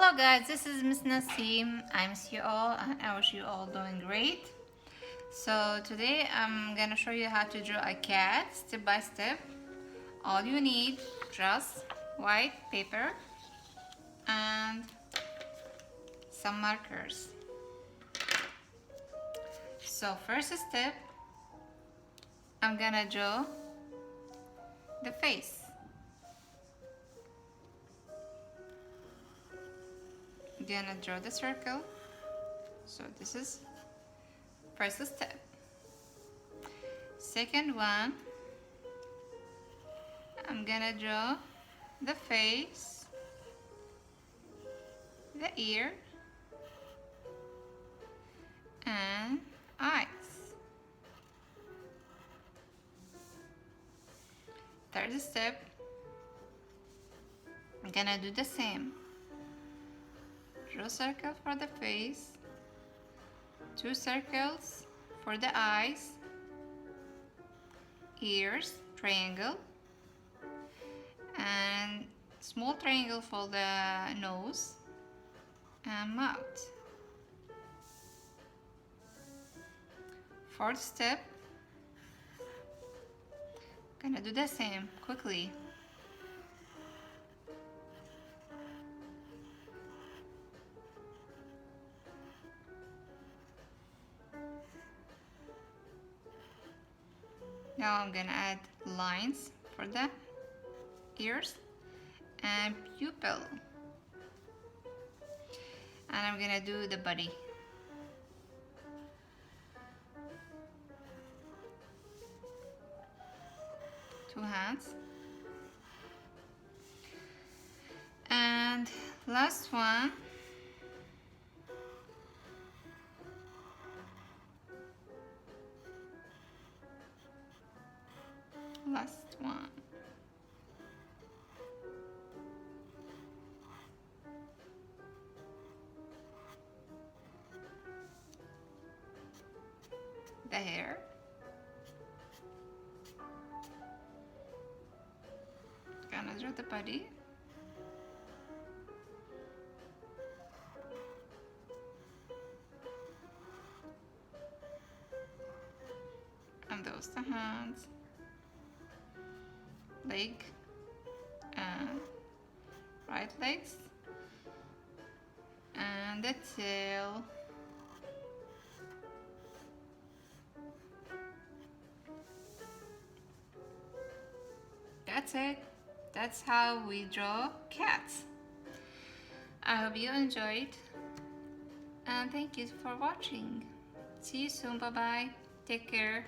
Hello guys, this is Ms Naseem. I miss you all and I wish you all doing great. So today I'm gonna show you how to draw a cat step by step. All you need just white paper and some markers. So first step, I'm gonna draw the face. Gonna draw the circle. So this is first step. Second one, I'm gonna draw the face, the ear, and eyes. Third step, I'm gonna do the same. Draw a circle for the face, 2 circles for the eyes, ears, triangle, and small triangle for the nose and mouth. Fourth step, gonna do the same quickly. Now I'm gonna add lines for the ears and pupil, and I'm gonna do the body. Two hands, and last one, the hair, gonna draw the body, and those the hands, leg, and right legs, and the tail. That's it. That's how we draw cats. I hope you enjoyed, and thank you for watching. See you soon. Bye bye. Take care.